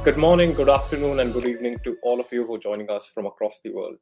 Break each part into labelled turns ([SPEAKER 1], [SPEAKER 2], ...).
[SPEAKER 1] Good morning, good afternoon, and good evening to all of you who are joining us from across the world.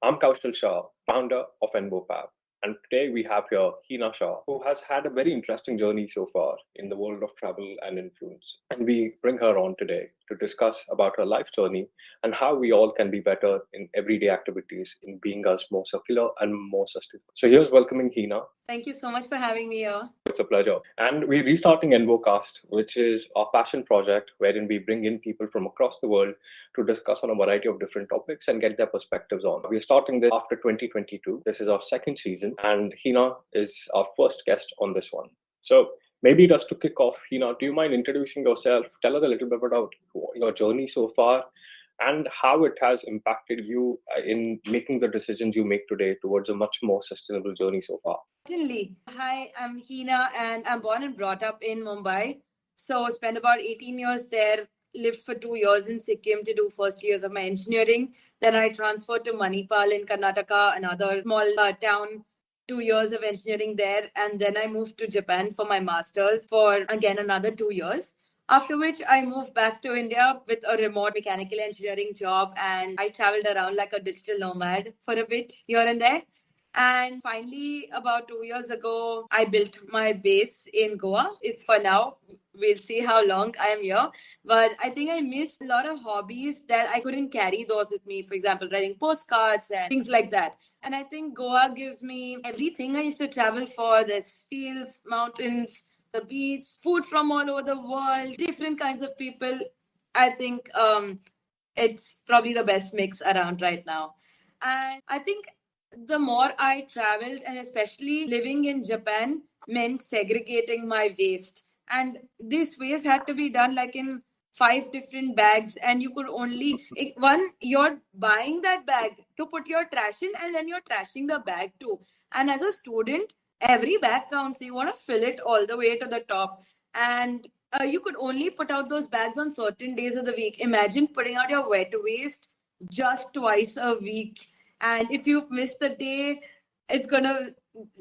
[SPEAKER 1] I'm Heena Shah, founder of envoPAP. And today we have here Heena Shah, who has had a very interesting journey so far in the world of travel and influence. And we bring her on today to discuss about her life journey and how we all can be better in everyday activities in being us more circular and more sustainable. So here's welcoming Heena.
[SPEAKER 2] Thank you so much for having me here.
[SPEAKER 1] It's a pleasure. And we're restarting envoCAST, which is our passion project wherein we bring in people from across the world to discuss on a variety of different topics and get their perspectives on. We're starting this after 2022. This is our second season, and Heena is our first guest on this one. So maybe just to kick off, Heena, do you mind introducing yourself? Tell us a little bit about your journey so far and how it has impacted you in making the decisions you make today towards a much more sustainable journey so far.
[SPEAKER 2] Certainly. Hi, I'm Heena and I'm born and brought up in Mumbai. So spent about 18 years there, lived for 2 years in Sikkim to do first years of my engineering. Then I transferred to Manipal in Karnataka, another small town, 2 years of engineering there. And then I moved to Japan for my master's for again another 2 years. After which I moved back to India with a remote mechanical engineering job and I traveled around like a digital nomad for a bit here and there. And finally, about 2 years ago, I built my base in Goa. It's for now. We'll see how long I am here. But I think I missed a lot of hobbies that I couldn't carry those with me. For example, writing postcards and things like that. And I think Goa gives me everything I used to travel for. There's fields, mountains, the beach, food from all over the world, different kinds of people. I think it's probably the best mix around right now. And I think the more I traveled, and especially living in Japan, meant segregating my waste. And this waste had to be done like in 5 different bags, and you could only you're buying that bag to put your trash in, and then you're trashing the bag too. And as a student, every bag counts. You want to fill it all the way to the top, and you could only put out those bags on certain days of the week. Imagine putting out your wet waste just twice a week, and if you miss the day, it's gonna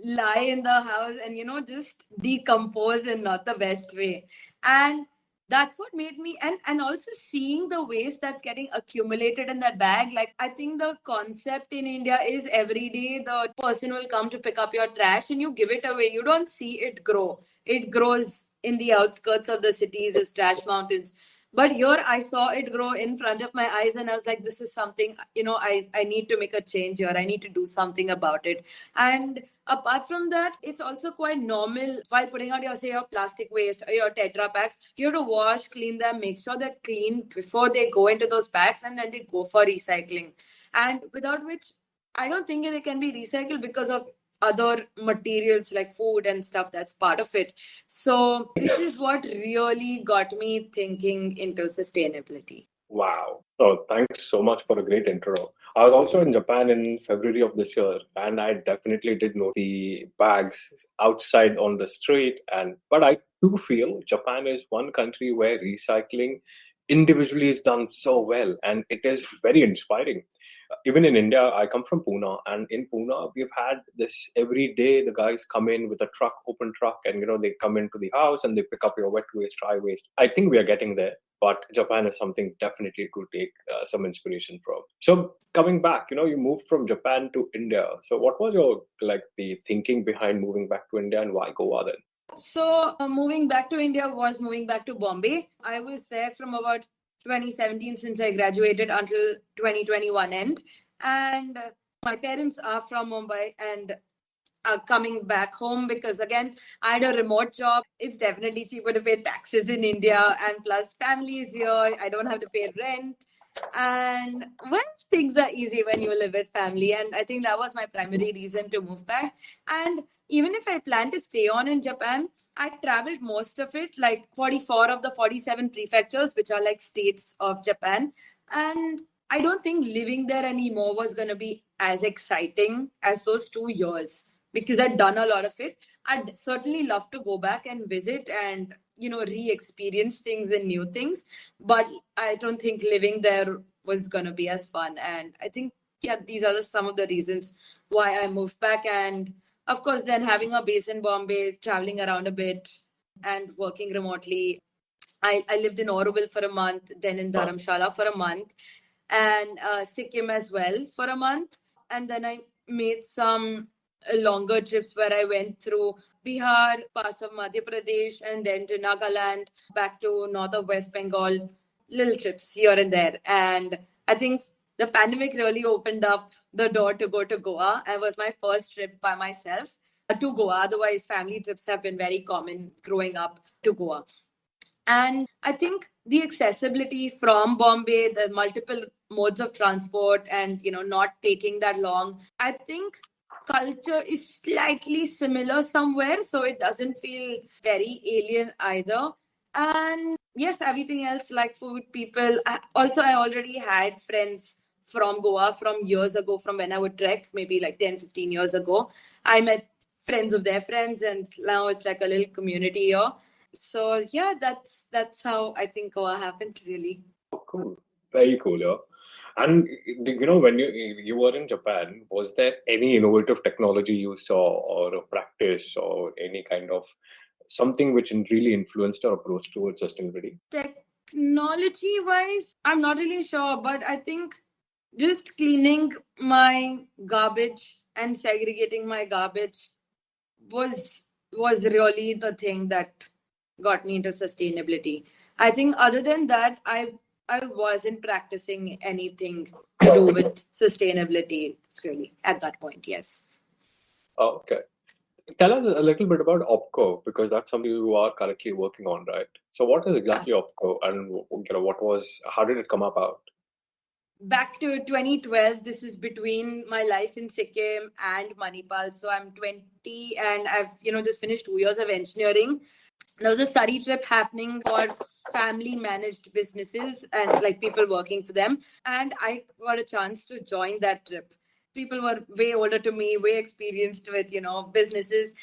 [SPEAKER 2] lie in the house and just decompose in not the best way. And that's what made me, and also seeing the waste that's getting accumulated in that bag. Like, I think the concept in India is every day the person will come to pick up your trash and you give it away. You don't see it grow. It grows in the outskirts of the cities as trash mountains. But here I saw it grow in front of my eyes, and I was like, this is something, I need to make a change here. I need to do something about it. And apart from that, it's also quite normal while putting out your plastic waste or your Tetra packs, you have to wash, clean them, make sure they're clean before they go into those packs, and then they go for recycling. And without which, I don't think they can be recycled because of other materials like food and stuff that's part of it. So this is what really got me thinking into sustainability.
[SPEAKER 1] Wow. So thanks so much for a great intro. I was also in Japan in February of this year, and I definitely did know the bags outside on the street. But I do feel Japan is one country where recycling individually is done so well, and it is very inspiring. Even in India, I come from Pune, and in Pune, we've had this every day. The guys come in with a truck, open truck, and they come into the house and they pick up your wet waste, dry waste. I think we are getting there, but Japan is something definitely to take some inspiration from. So coming back, you moved from Japan to India. So what was your the thinking behind moving back to India, and why Goa then?
[SPEAKER 2] So moving back to India was moving back to Bombay. I was there from about 2017 since I graduated until 2021 end. And my parents are from Mumbai and are coming back home because, again, I had a remote job. It's definitely cheaper to pay taxes in India, and plus family is here. I don't have to pay rent. And well, things are easy when you live with family. And I think that was my primary reason to move back. And even if I plan to stay on in Japan, I traveled most of it, like 44 of the 47 prefectures, which are like states of Japan. And I don't think living there anymore was going to be as exciting as those 2 years because I'd done a lot of it. I'd certainly love to go back and visit and, re-experience things and new things. But I don't think living there was going to be as fun. And I think, these are some of the reasons why I moved back. And of course, then having a base in Bombay, traveling around a bit and working remotely, I lived in Auroville for a month, then in Dharamshala for a month, and Sikkim as well for a month. And then I made some longer trips where I went through Bihar, parts of Madhya Pradesh, and then to Nagaland, back to north of West Bengal, little trips here and there. And I think the pandemic really opened up the door to go to Goa. It was my first trip by myself to Goa. Otherwise, family trips have been very common growing up to Goa. And I think the accessibility from Bombay, the multiple modes of transport, and not taking that long. I think culture is slightly similar somewhere, so it doesn't feel very alien either. And yes, everything else like food, people. I already had friends from Goa from years ago, from when I would trek, maybe like 10, 15 years ago. I met friends of their friends, and now it's like a little community here. So yeah, that's how I think Goa happened really.
[SPEAKER 1] Oh, cool. Very cool, yeah. And when you were in Japan, was there any innovative technology you saw or a practice or any kind of something which really influenced your approach towards sustainability?
[SPEAKER 2] Technology wise, I'm not really sure, but I think just cleaning my garbage and segregating my garbage was really the thing that got me into sustainability. I think other than that, I wasn't practicing anything to do with sustainability really at that point. Yes.
[SPEAKER 1] Oh, okay. Tell us a little bit about OPCO because that's something you are currently working on, right? So what is exactly OPCO and how did it come about?
[SPEAKER 2] Back to 2012, this is between my life in Sikkim and Manipal. So I'm 20 and I've, just finished 2 years of engineering. There was a study trip happening for family managed businesses and like people working for them. And I got a chance to join that trip. People were way older to me, way experienced with, businesses.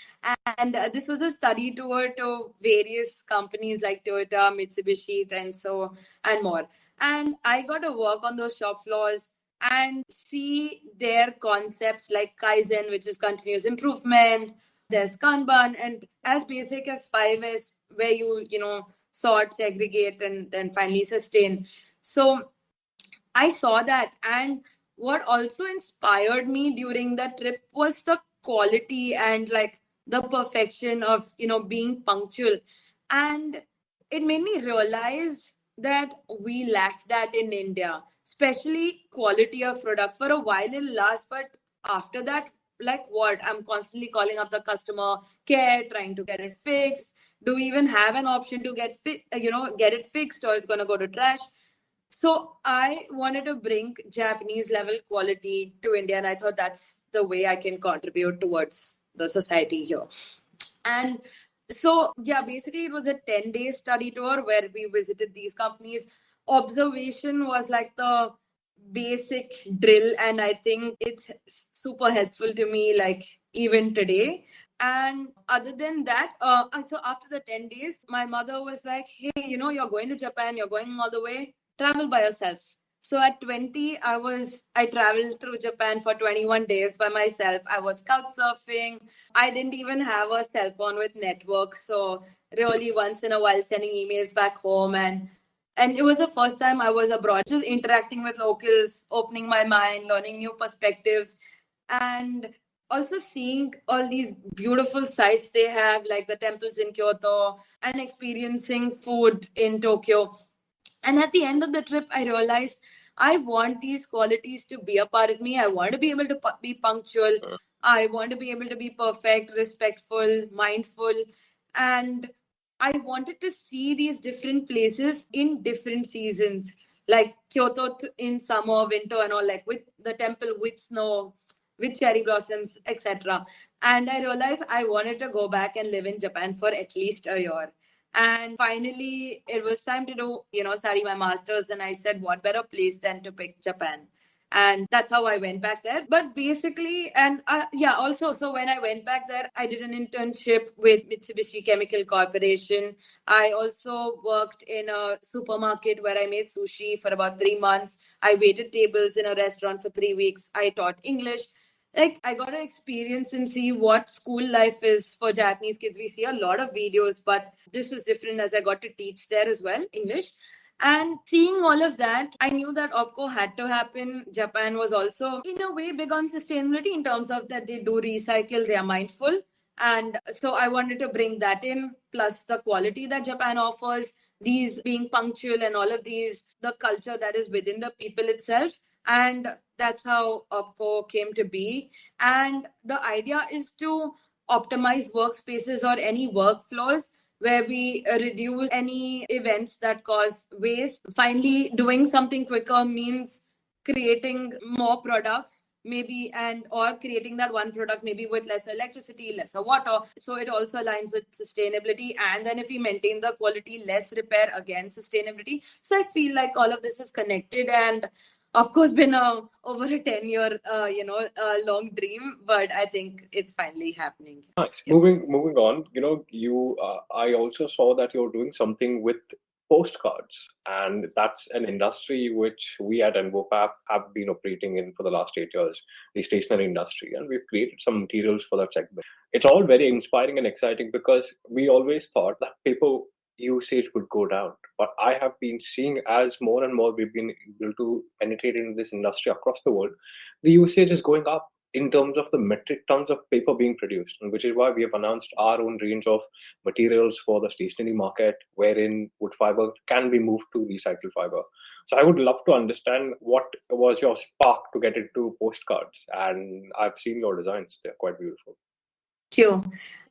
[SPEAKER 2] And this was a study tour to various companies like Toyota, Mitsubishi, Tenso, and more. And I got to work on those shop floors and see their concepts like Kaizen, which is continuous improvement. There's Kanban, and as basic as 5S, where you sort, segregate, and then finally sustain. So I saw that. And what also inspired me during that trip was the quality and like the perfection of, being punctual. And it made me realize that we lack that in India, especially quality of products. For a while it'll last, but after that, like what? I'm constantly calling up the customer care, trying to get it fixed. Do we even have an option to get it fixed, or it's going to go to trash? So I wanted to bring Japanese level quality to India, and I thought that's the way I can contribute towards the society here. And so, yeah, basically it was a 10-day study tour where we visited these companies. Observation was like the basic drill, and I think it's super helpful to me, like even today. And other than that, so after the 10 days, my mother was like, hey, you're going to Japan, you're going all the way, travel by yourself. So at 20, I traveled through Japan for 21 days by myself. I was couch surfing. I didn't even have a cell phone with network. So really once in a while sending emails back home, and it was the first time I was abroad, just interacting with locals, opening my mind, learning new perspectives, and also seeing all these beautiful sites they have, like the temples in Kyoto, and experiencing food in Tokyo. And at the end of the trip, I realized I want these qualities to be a part of me. I want to be able to be punctual. I want to be able to be perfect, respectful, mindful. And I wanted to see these different places in different seasons, like Kyoto in summer, winter, and all, like with the temple, with snow, with cherry blossoms, etc. And I realized I wanted to go back and live in Japan for at least a year. And finally, it was time to study my master's. And I said, what better place than to pick Japan? And that's how I went back there. But basically, and also, so when I went back there, I did an internship with Mitsubishi Chemical Corporation. I also worked in a supermarket where I made sushi for about 3 months. I waited tables in a restaurant for 3 weeks. I taught English. like I got to experience and see what school life is for Japanese kids. We see a lot of videos, but this was different as I got to teach there as well, English. And seeing all of that, I knew that OPCO had to happen. Japan was also, in a way, big on sustainability in terms of that they do recycle, they are mindful. And so I wanted to bring that in, plus the quality that Japan offers, these being punctual and all of these, the culture that is within the people itself. And that's how OPCO came to be. And the idea is to optimize workspaces or any workflows where we reduce any events that cause waste. Finally, doing something quicker means creating more products maybe, and or creating that one product maybe with lesser electricity, lesser water, so it also aligns with sustainability. And then if we maintain the quality, less repair, again sustainability. So I feel like all of this is connected, and of course been over a 10-year long dream, but I think it's finally happening.
[SPEAKER 1] Nice.
[SPEAKER 2] Yeah.
[SPEAKER 1] Moving on. I also saw that you're doing something with postcards, and that's an industry which we at envoPAP have been operating in for the last 8 years, the stationery industry, and we've created some materials for that segment. It's all very inspiring and exciting because we always thought that paper usage would go down, but I have been seeing as more and more we've been able to penetrate into this industry across the world, the usage is going up in terms of the metric tons of paper being produced, and which is why we have announced our own range of materials for the stationery market, wherein wood fiber can be moved to recycled fiber. So I would love to understand what was your spark to get into postcards, and I've seen your designs; they're quite beautiful.
[SPEAKER 2] Sure.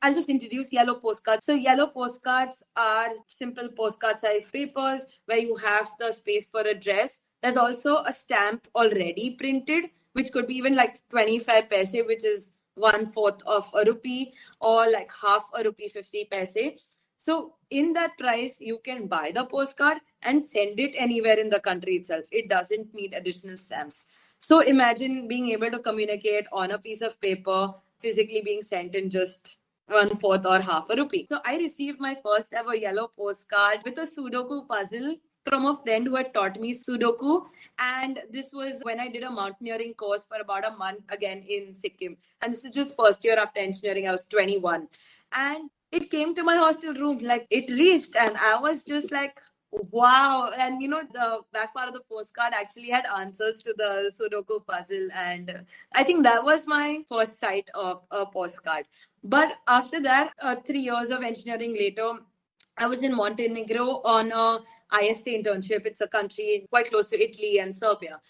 [SPEAKER 2] I'll just introduce yellow postcards. So yellow postcards are simple postcard size papers where you have the space for address. There's also a stamp already printed, which could be even like 25 paise, which is 1/4 of a rupee, or like half a rupee 50 paise. So in that price, you can buy the postcard and send it anywhere in the country itself. It doesn't need additional stamps. So imagine being able to communicate on a piece of paper, physically being sent in just 1/4 or half a rupee. So I received my first ever yellow postcard with a Sudoku puzzle from a friend who had taught me Sudoku. And this was when I did a mountaineering course for about a month again in Sikkim. And this is just first year after engineering. I was 21. And it came to my hostel room, like it reached, and I was just like, wow. And the back part of the postcard actually had answers to the Sudoku puzzle. And I think that was my first sight of a postcard. But after that, 3 years of engineering later, I was in Montenegro on a IST internship. It's a country quite close to Italy and Serbia.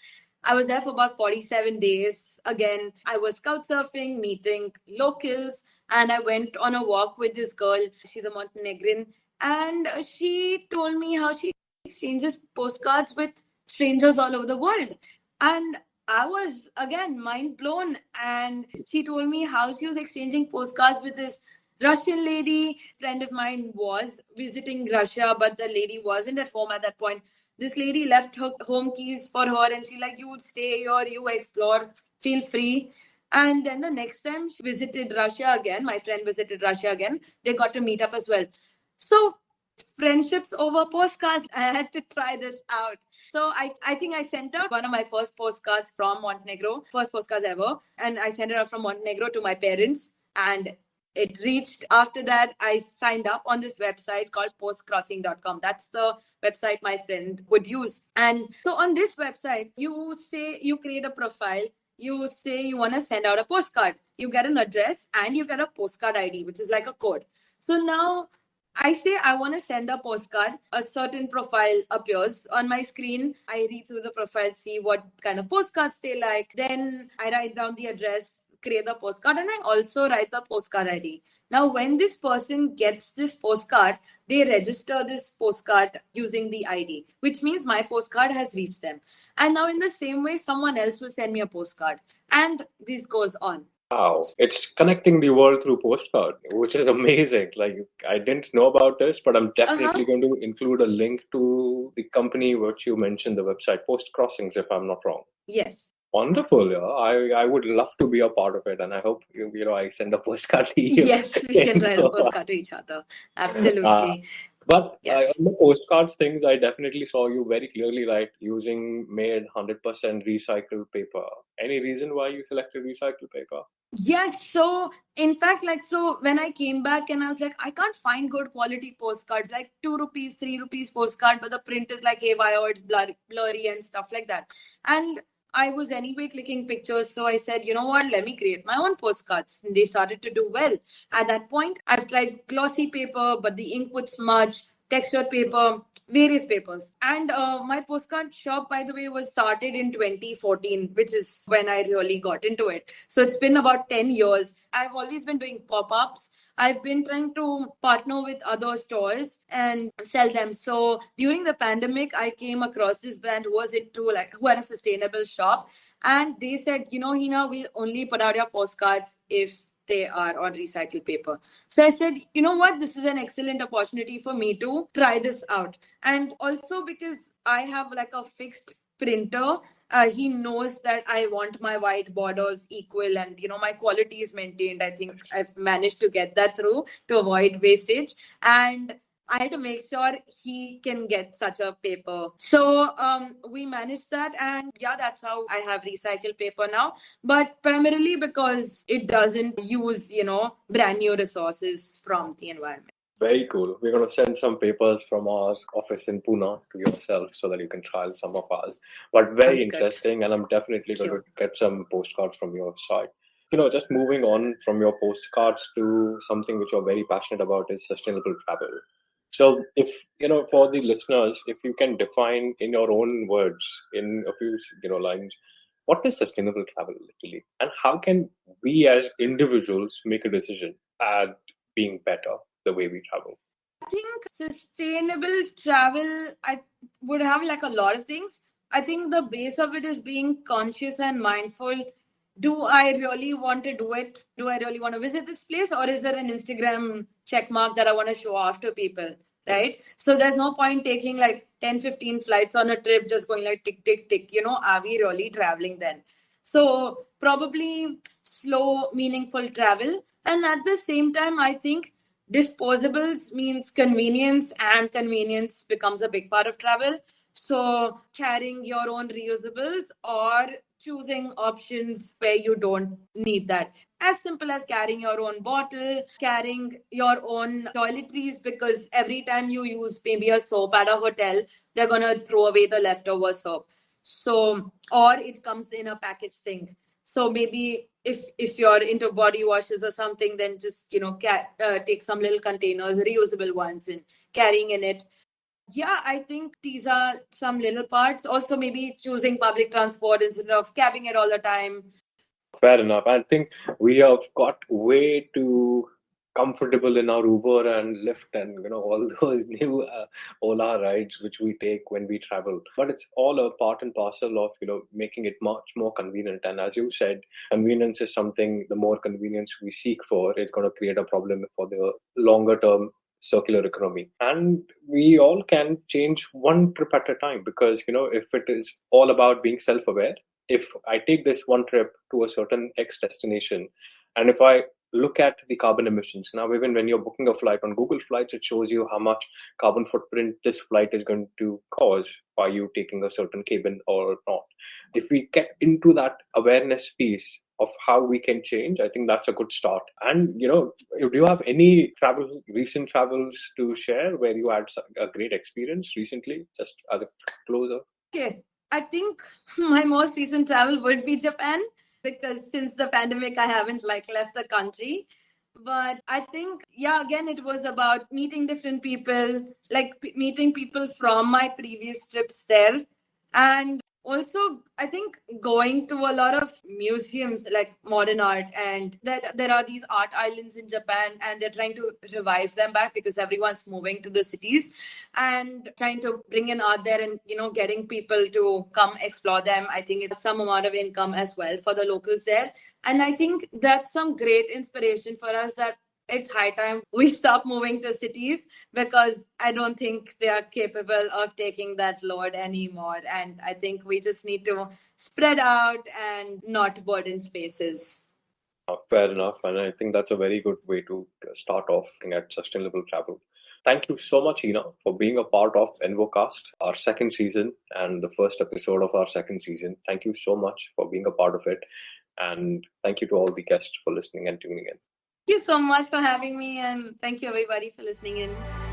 [SPEAKER 2] I was there for about 47 days. Again, I was scout surfing, meeting locals, and I went on a walk with this girl. She's a Montenegrin, and she told me how she exchanges postcards with strangers all over the world. And I was again mind blown. And she told me how she was exchanging postcards with this Russian lady. Friend of mine was visiting Russia, but the lady wasn't at home at that point. This lady left her home keys for her, and she like, you stay here, you explore, feel free. And then the next time she visited Russia again, my friend visited Russia again, they got to meet up as well. So friendships over postcards. I had to try this out. So I think I sent out one of my first postcards from Montenegro, first postcards ever. And I sent it out from Montenegro to my parents, and it reached. After that, I signed up on this website called postcrossing.com. That's the website my friend would use. And so on this website, you say you create a profile. You say you want to send out a postcard. You get an address and you get a postcard ID, which is like a code. So now I say I want to send a postcard. A certain profile appears on my screen. I read through the profile, see what kind of postcards they like. Then I write down the address, create the postcard, and I also write the postcard ID. Now, when this person gets this postcard, they register this postcard using the ID, which means my postcard has reached them. And now in the same way, someone else will send me a postcard. And this goes on.
[SPEAKER 1] Wow, it's connecting the world through postcard, which is amazing. Like, I didn't know about this, but I'm definitely going to include a link to the company which you mentioned, the website Post Crossings, if I'm not wrong.
[SPEAKER 2] Yes.
[SPEAKER 1] Wonderful. Yeah. I would love to be a part of it, and I hope I send a postcard to you.
[SPEAKER 2] Yes, we can write a postcard to each other. Absolutely.
[SPEAKER 1] But
[SPEAKER 2] Yes.
[SPEAKER 1] on the postcards things, I definitely saw you very clearly, right? Using made 100% recycled paper. Any reason why you selected recycled paper?
[SPEAKER 2] Yes. So, in fact, so when I came back and I was like, I can't find good quality postcards, like 2 rupees, 3 rupees postcard, but the print is like haywire, or it's blurry and stuff like that. And I was anyway clicking pictures. So I said, you know what, let me create my own postcards. And they started to do well. At that point, I've tried glossy paper, but the ink would smudge, textured paper, various papers. And my postcard shop, by the way, was started in 2014, which is when I really got into it. So it's been about 10 years. I've always been doing pop-ups. I've been trying to partner with other stores and sell them. So during the pandemic, I came across this brand who had a sustainable shop. And they said, Hina, we'll only put out your postcards if they are on recycled paper. So I said, you know what? This is an excellent opportunity for me to try this out. And also because I have like a fixed printer, he knows that I want my white borders equal and, my quality is maintained. I think I've managed to get that through to avoid wastage. And I had to make sure he can get such a paper. So we managed that. And yeah, that's how I have recycled paper now. But primarily because it doesn't use, brand new resources from the environment.
[SPEAKER 1] Very cool. We're going to send some papers from our office in Pune to yourself so that you can trial some of ours. But very
[SPEAKER 2] Sounds good.
[SPEAKER 1] interesting, and I'm definitely going to
[SPEAKER 2] Sure.
[SPEAKER 1] get some postcards from your side. Just moving on from your postcards to something which you're very passionate about is sustainable travel. So, if for the listeners, if you can define in your own words, in a few lines, what is sustainable travel literally, and how can we as individuals make a decision at being better the way we travel?
[SPEAKER 2] I think sustainable travel, I would have like a lot of things. I think the base of it is being conscious and mindful. Do I really want to do it? Do I really want to visit this place? Or is there an Instagram check mark that I want to show off to people? Right? So there's no point taking like 10, 15 flights on a trip, just going like tick, tick, tick. Are we really traveling then? So probably slow, meaningful travel. And at the same time, I think disposables means convenience, and convenience becomes a big part of travel. So carrying your own reusables or choosing options where you don't need that. As simple as carrying your own bottle, carrying your own toiletries, because every time you use maybe a soap at a hotel, they're going to throw away the leftover soap. So, or it comes in a packaged thing. So maybe if you're into body washes or something, then just take some little containers, reusable ones, and carrying in it. Yeah, I think these are some little parts. Also, maybe choosing public transport instead of cabbing it all the time.
[SPEAKER 1] Fair enough. I think we have got way too comfortable in our Uber and Lyft and all those new Ola rides which we take when we travel. But it's all a part and parcel of making it much more convenient. And as you said, convenience is something. The more convenience we seek for, is going to create a problem for the longer term circular economy. And we all can change one trip at a time, because if it is all about being self-aware, if I take this one trip to a certain X destination, and if I look at the carbon emissions, now even when you're booking a flight on Google Flights, it shows you how much carbon footprint this flight is going to cause by you taking a certain cabin or not. If we get into that awareness piece of how we can change, I think that's a good start. And do you have any recent travels to share where you had a great experience recently, just as a closer?
[SPEAKER 2] Okay, I think my most recent travel would be Japan, because since the pandemic, I haven't left the country. But I think, yeah, again, it was about meeting different people, meeting people from my previous trips there. And also, I think going to a lot of museums like modern art, and there are these art islands in Japan, and they're trying to revive them back because everyone's moving to the cities, and trying to bring in art there, and getting people to come explore them. I think it's some amount of income as well for the locals there. And I think that's some great inspiration for us, that it's high time we stop moving to cities, because I don't think they are capable of taking that load anymore. And I think we just need to spread out and not burden spaces.
[SPEAKER 1] Fair enough. And I think that's a very good way to start off looking at sustainable travel. thank you so much, Heena, for being a part of envoCAST, our second season and the first episode of our second season. Thank you so much for being a part of it. And thank you to all the guests for listening and tuning in.
[SPEAKER 2] Thank you so much for having me, and thank you everybody for listening in.